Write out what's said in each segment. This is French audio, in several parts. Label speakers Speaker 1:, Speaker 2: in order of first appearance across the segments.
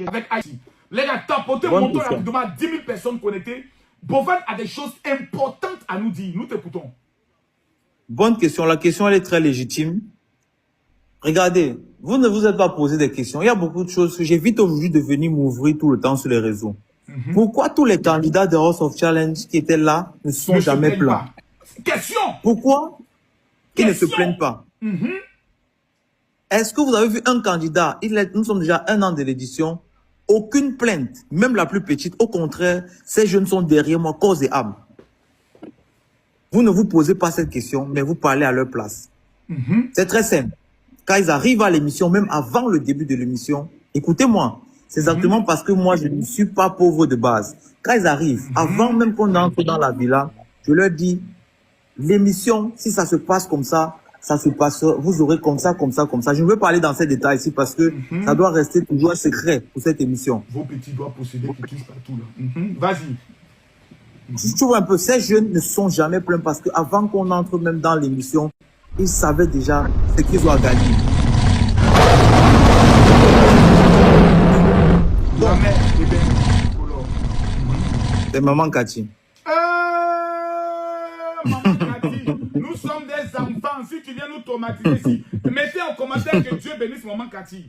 Speaker 1: avec Haïti. Les gars, tapotez mon ton rapidement à 10 000 personnes connectées. Bovan a des choses importantes à nous dire. Nous t'écoutons.
Speaker 2: Bonne question. La question, elle est très légitime. Regardez, vous ne vous êtes pas posé des questions. Il y a beaucoup de choses que j'évite aujourd'hui de venir m'ouvrir tout le temps sur les réseaux. Pourquoi tous les candidats de House of Challenge qui étaient là ne sont jamais plaints?
Speaker 1: Question.
Speaker 2: Pourquoi ils ne se plaignent pas? Est-ce que vous avez vu un candidat, nous sommes déjà 1 an de l'édition, aucune plainte, même la plus petite. Au contraire, ces jeunes sont derrière moi, corps et âme. Vous ne vous posez pas cette question, mais vous parlez à leur place. C'est très simple. Quand ils arrivent à l'émission, même avant le début de l'émission, écoutez-moi, c'est exactement parce que moi, je ne suis pas pauvre de base. Quand ils arrivent, avant même qu'on entre dans la villa, je leur dis, l'émission, si ça se passe comme ça se passe, vous aurez comme ça, comme ça, comme ça. Je ne veux pas aller dans ces détails ici parce que ça doit rester toujours un secret pour cette émission.
Speaker 1: Vos petits doigts possédés qui touchent partout là. Vas-y.
Speaker 2: Je trouve un peu, ces jeunes ne sont jamais pleins parce qu'avant qu'on entre même dans l'émission, ils savaient déjà ce qu'ils ont à gagner. C'est Maman Cathy.
Speaker 1: Maman Cathy, nous sommes des enfants. Si tu viens nous traumatiser ici, mettez en commentaire que Dieu bénisse Maman Cathy.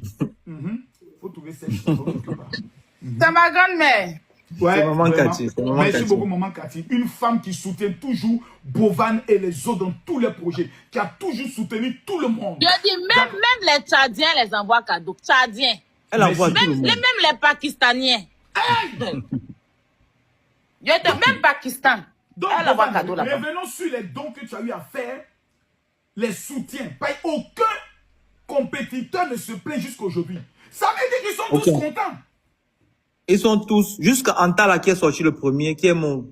Speaker 1: Faut trouver cette chose quelque part.
Speaker 3: C'est ma grand-mère.
Speaker 1: Ouais,
Speaker 2: c'est Maman Cathy.
Speaker 1: Merci beaucoup, Maman Cathy. Une femme qui soutient toujours Bovan et les autres dans tous les projets, qui a toujours soutenu tout le monde.
Speaker 3: Je dis, même les Tchadiens les envoient cadeaux. Tchadiens.
Speaker 2: Elle envoie tout le monde.
Speaker 3: Même les Pakistaniens. Même Pakistan.
Speaker 1: Donc,
Speaker 3: elle envoie cadeau là-bas.
Speaker 1: Revenons sur les dons que tu as eu à faire, les soutiens. Aucun compétiteur ne se plaint jusqu'à aujourd'hui. Ça veut dire qu'ils sont tous contents.
Speaker 2: Ils sont tous, jusqu'à Antala qui est sorti le premier, qui est mon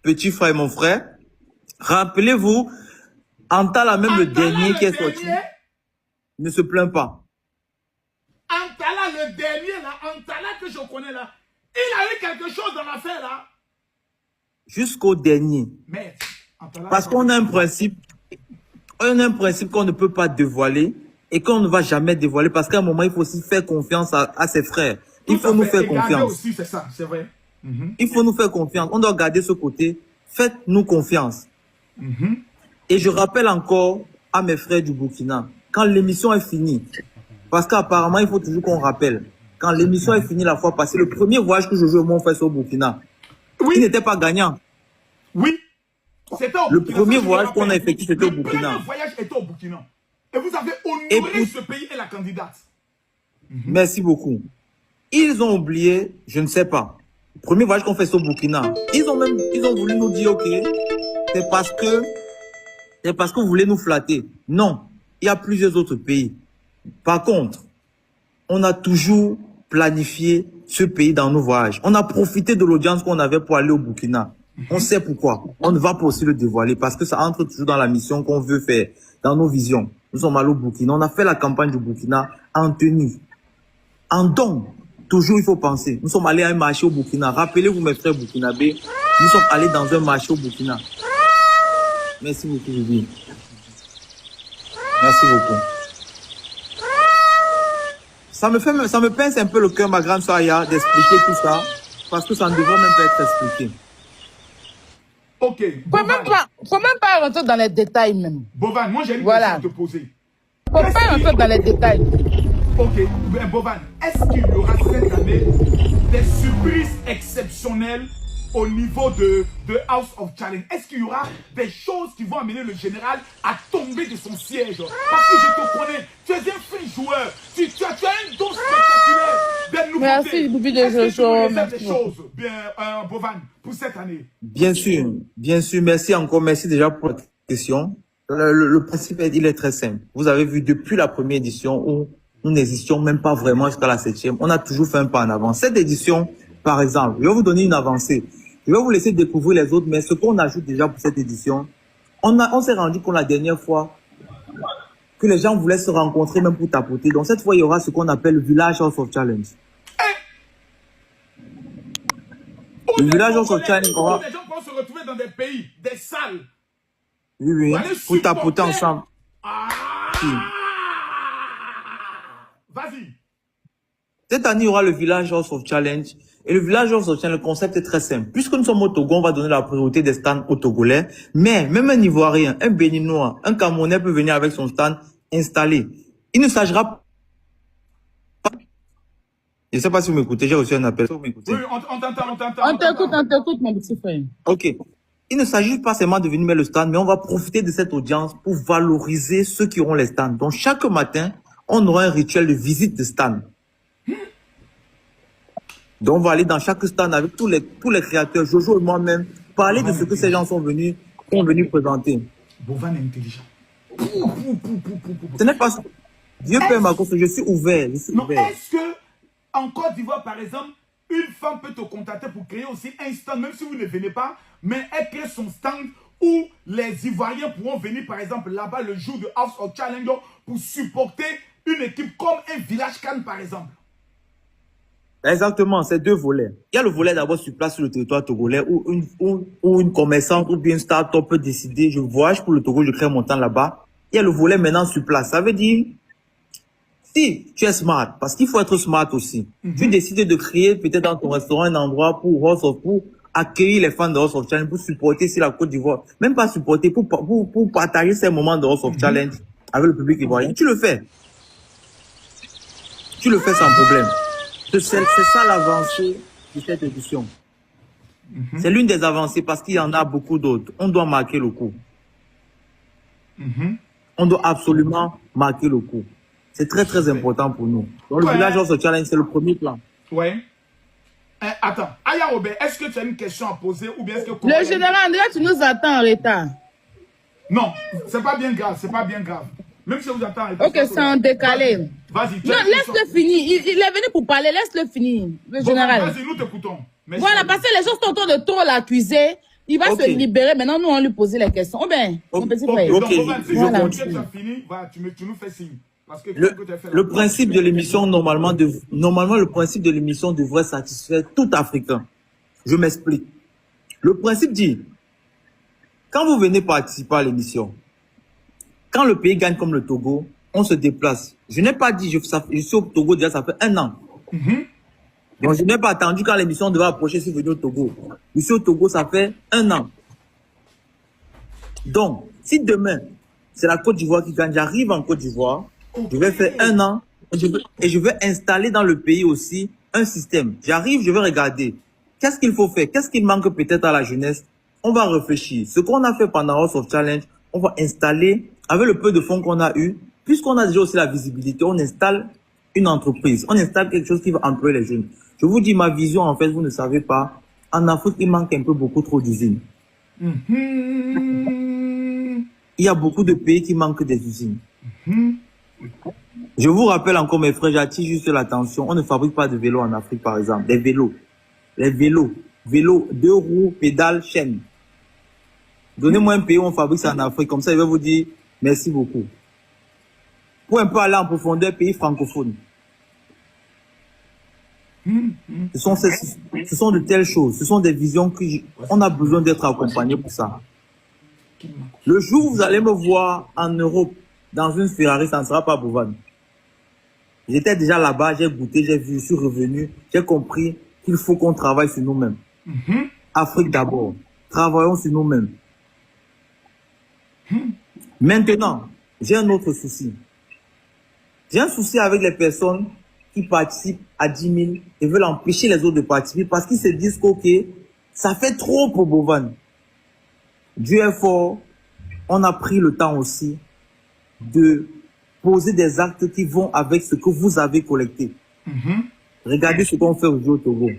Speaker 2: petit frère et mon frère. Rappelez-vous, Antala, même le dernier qui est sorti, ne se plaint pas.
Speaker 1: Antala, le dernier là, Antala que je connais là, il a eu quelque chose dans l'affaire là.
Speaker 2: Jusqu'au dernier.
Speaker 1: Mais, Antala,
Speaker 2: parce qu'on a un principe, qu'on ne peut pas dévoiler et qu'on ne va jamais dévoiler parce qu'à un moment, il faut aussi faire confiance à ses frères. Il faut nous faire confiance.
Speaker 1: Aussi, c'est ça, c'est vrai.
Speaker 2: Il faut nous faire confiance. On doit garder ce côté. Faites-nous confiance. Et je rappelle encore à mes frères du Burkina, quand l'émission est finie, parce qu'apparemment, il faut toujours qu'on rappelle, quand l'émission est finie la fois passée, le premier voyage que je joue au mon frère au Burkina, il n'était pas gagnant.
Speaker 1: Oui.
Speaker 2: Le premier voyage qu'on a effectué, c'était au Burkina.
Speaker 1: Le premier voyage était au Burkina. Et vous avez honoré ce pays et la candidate.
Speaker 2: Merci beaucoup. Ils ont oublié, je ne sais pas, le premier voyage qu'on fait au Burkina. Ils ont voulu nous dire, ok, c'est parce que vous voulez nous flatter. Non, il y a plusieurs autres pays. Par contre, on a toujours planifié ce pays dans nos voyages. On a profité de l'audience qu'on avait pour aller au Burkina. On sait pourquoi. On ne va pas aussi le dévoiler parce que ça entre toujours dans la mission qu'on veut faire, dans nos visions. Nous sommes allés au Burkina. On a fait la campagne du Burkina en tenue, en don. Toujours, il faut penser. Nous sommes allés à un marché au Burkina. Rappelez-vous, mes frères burkinabés, nous sommes allés dans un marché au Burkina. Merci beaucoup, Bibi. Merci beaucoup. Ça me pince un peu le cœur, ma grande soeur Aya, d'expliquer tout ça, parce que ça ne devrait même pas être expliqué.
Speaker 1: Ok.
Speaker 3: Faut même pas rentrer dans les détails même.
Speaker 1: Bovan, moi j'ai une question à te poser.
Speaker 3: Faut pas rentrer dans les détails.
Speaker 1: Ok, Bovan, est-ce qu'il y aura cette année des surprises exceptionnelles au niveau de House of Challenge? Est-ce qu'il y aura des choses qui vont amener le général à tomber de son siège? Parce que je te connais, tu es un fin joueur, tu as un don spectaculaire, des nouveautés.
Speaker 3: Merci, Bibi de Jojo.
Speaker 1: Merci des choses, Bovan, pour cette année.
Speaker 2: Bien sûr, merci encore, merci déjà pour la question. Le principe, il est très simple. Vous avez vu depuis la première édition où nous n'existions même pas vraiment jusqu'à la 7e. On a toujours fait un pas en avant. Cette édition, par exemple, je vais vous donner une avancée. Je vais vous laisser découvrir les autres, mais ce qu'on ajoute déjà pour cette édition, on s'est rendu compte la dernière fois que les gens voulaient se rencontrer même pour tapoter. Donc cette fois, il y aura ce qu'on appelle le village House of Challenge. Le village House of Challenge,
Speaker 1: les gens vont se retrouver dans des pays, des salles.
Speaker 2: Oui, pour tapoter ensemble.
Speaker 1: Vas-y.
Speaker 2: Cette année, il y aura le village House of Challenge. Et le village House of Challenge, le concept est très simple. Puisque nous sommes au Togo, on va donner la priorité des stands aux Togolais. Mais même un Ivoirien, un Béninois, un Camerounais peut venir avec son stand installé. Il ne s'agira pas... Je ne sais pas si vous m'écoutez, j'ai reçu un appel. Vous m'écoutez?
Speaker 1: Oui, on t'entend, on t'entend.
Speaker 3: On t'écoute, mon petit frère.
Speaker 2: Ok. Il ne s'agit pas seulement de venir mettre le stand, mais on va profiter de cette audience pour valoriser ceux qui auront les stands. Donc, chaque matin, on aura un rituel de visite de stand. Donc, on va aller dans chaque stand avec tous les créateurs, Jojo et moi-même, parler de ce que ces gens sont venus présenter.
Speaker 1: Bovan est intelligent.
Speaker 2: Ce n'est pas... Dieu Père Marcos, je suis ouvert.
Speaker 1: Non, est-ce que, en Côte d'Ivoire, par exemple, une femme peut te contacter pour créer aussi un stand, même si vous ne venez pas, mais elle crée son stand où les Ivoiriens pourront venir, par exemple, là-bas le jour de House of Challenge pour supporter une équipe comme un village Cannes, par exemple.
Speaker 2: Exactement, c'est deux volets. Il y a le volet d'abord sur place sur le territoire togolais où une commerçante ou bien une start-up peut décider, je voyage pour le Togo, je crée mon stand là-bas. Il y a le volet maintenant sur place. Ça veut dire, si tu es smart, parce qu'il faut être smart aussi, tu décides de créer peut-être dans ton restaurant un endroit pour accueillir les fans de House of Challenge, pour supporter si la Côte d'Ivoire, même pas supporter, pour partager ces moments de House of Challenge avec le public ivoirien. Tu le fais. Tu le fais sans problème. C'est ça l'avancée de cette édition. C'est l'une des avancées parce qu'il y en a beaucoup d'autres. On doit marquer le coup. On doit absolument marquer le coup. C'est très, très important pour nous. Donc, le village House of Challenge, c'est le premier plan.
Speaker 1: Ouais. Attends, Aya Robert, est-ce que tu as une question à poser ou bien est-ce que...
Speaker 3: Le général André, tu nous attends en retard.
Speaker 1: Non, c'est pas bien grave, c'est pas bien grave. Même si vous attendez...
Speaker 3: Ok, c'est en décalé.
Speaker 1: Vas-y.
Speaker 3: Non, laisse-le finir. Il est venu pour parler, laisse-le finir. Le général.
Speaker 1: Vas-y, nous t'écoutons.
Speaker 3: Voilà, parce que les gens sont en train de trop l'accuser. Il va se libérer. Maintenant, nous, on lui poser les questions. Oh ben, mon petit frère.
Speaker 1: Donc, si tu as fini, tu nous fais signe. Parce que
Speaker 2: le principe de l'émission, normalement, le principe de l'émission devrait satisfaire tout Africain. Je m'explique. Le principe dit, quand vous venez participer à l'émission, quand le pays gagne comme le Togo, on se déplace. Je n'ai pas dit, je suis au Togo déjà, ça fait 1 an. Donc, je n'ai pas attendu quand l'émission devait approcher, je suis venu au Togo. Je suis au Togo, ça fait 1 an. Donc, si demain, c'est la Côte d'Ivoire qui gagne, j'arrive en Côte d'Ivoire, je vais faire 1 an et je vais installer dans le pays aussi un système. J'arrive, je vais regarder. Qu'est-ce qu'il faut faire? Qu'est-ce qui manque peut-être à la jeunesse? On va réfléchir. Ce qu'on a fait pendant House of Challenge, on va installer, avec le peu de fonds qu'on a eu, puisqu'on a déjà aussi la visibilité, on installe une entreprise. On installe quelque chose qui va employer les jeunes. Je vous dis ma vision, en fait, vous ne savez pas. En Afrique, il manque un peu beaucoup trop d'usines. Il y a beaucoup de pays qui manquent des usines. Je vous rappelle encore, mes frères, j'attire juste l'attention. On ne fabrique pas de vélos en Afrique, par exemple. Des vélos. Les vélos. Vélos, 2 roues, pédales, chaîne. Donnez-moi un pays où on fabrique ça en Afrique. Comme ça, je vais vous dire merci beaucoup. Pour un peu aller en profondeur, pays francophone. Ce sont de telles choses. Ce sont des visions qu'on a besoin d'être accompagnés pour ça. Le jour où vous allez me voir en Europe, dans une Ferrari, ça ne sera pas Bovan. J'étais déjà là-bas, j'ai goûté, j'ai vu, je suis revenu, j'ai compris qu'il faut qu'on travaille sur nous-mêmes. Afrique d'abord. Travaillons sur nous-mêmes. Maintenant, j'ai un autre souci. J'ai un souci avec les personnes qui participent à 10 000 et veulent empêcher les autres de participer parce qu'ils se disent qu'ok, ça fait trop pour Bovan. Dieu est fort. On a pris le temps aussi de poser des actes qui vont avec ce que vous avez collecté. Regardez ce qu'on fait aujourd'hui au Togo.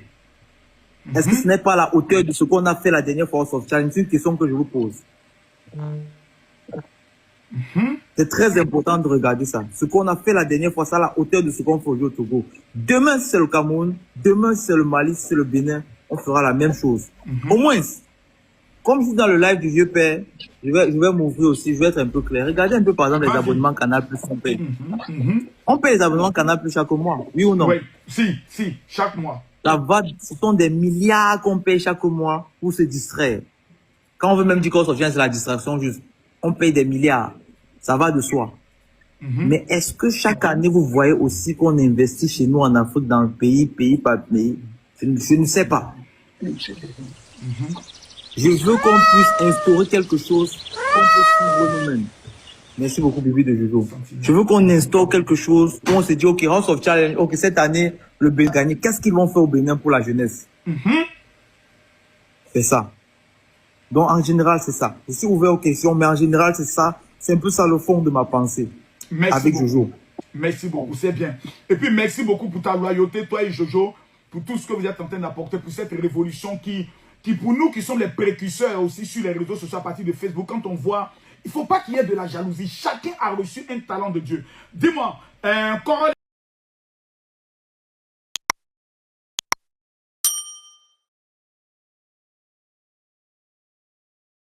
Speaker 2: Est-ce que ce n'est pas à la hauteur de ce qu'on a fait la dernière fois au House of Challenge? C'est une question que je vous pose. C'est très important de regarder ça. Ce qu'on a fait la dernière fois, c'est à la hauteur de ce qu'on fait aujourd'hui au Togo. Demain, c'est le Cameroun. Demain, c'est le Mali, c'est le Bénin. On fera la même chose. Au moins, comme je suis dans le live du vieux père, je vais m'ouvrir aussi, je vais être un peu clair. Regardez un peu, par exemple, les abonnements Canal+, on paye. On paye les abonnements Canal+ chaque mois, oui ou non?
Speaker 1: Oui, si, chaque mois.
Speaker 2: Ce sont des milliards qu'on paye chaque mois pour se distraire. Quand on veut même dire qu'on se c'est la distraction juste. On paye des milliards. Ça va de soi. Mais est-ce que chaque année, vous voyez aussi qu'on investit chez nous en Afrique, dans le pays par pays? Je ne sais pas. Je veux qu'on puisse instaurer quelque chose qu'on peut suivre nous-mêmes. Merci beaucoup, Bibi de Jojo. Je veux qu'on instaure quelque chose où on se dit, OK, House of Challenge, OK, cette année, le Bénin gagne. Qu'est-ce qu'ils vont faire au Bénin pour la jeunesse? C'est ça. Donc, en général, c'est ça. Je suis ouvert aux questions, mais en général, c'est ça. C'est un peu ça le fond de ma pensée.
Speaker 1: Merci
Speaker 2: avec
Speaker 1: beaucoup.
Speaker 2: Jojo.
Speaker 1: Merci beaucoup, c'est bien. Et puis, merci beaucoup pour ta loyauté, toi et Jojo, pour tout ce que vous êtes en train d'apporter, pour cette révolution qui, pour nous qui sommes les précurseurs aussi sur les réseaux sociaux à partir de Facebook, quand on voit, il ne faut pas qu'il y ait de la jalousie. Chacun a reçu un talent de Dieu. Dis-moi, Corolla,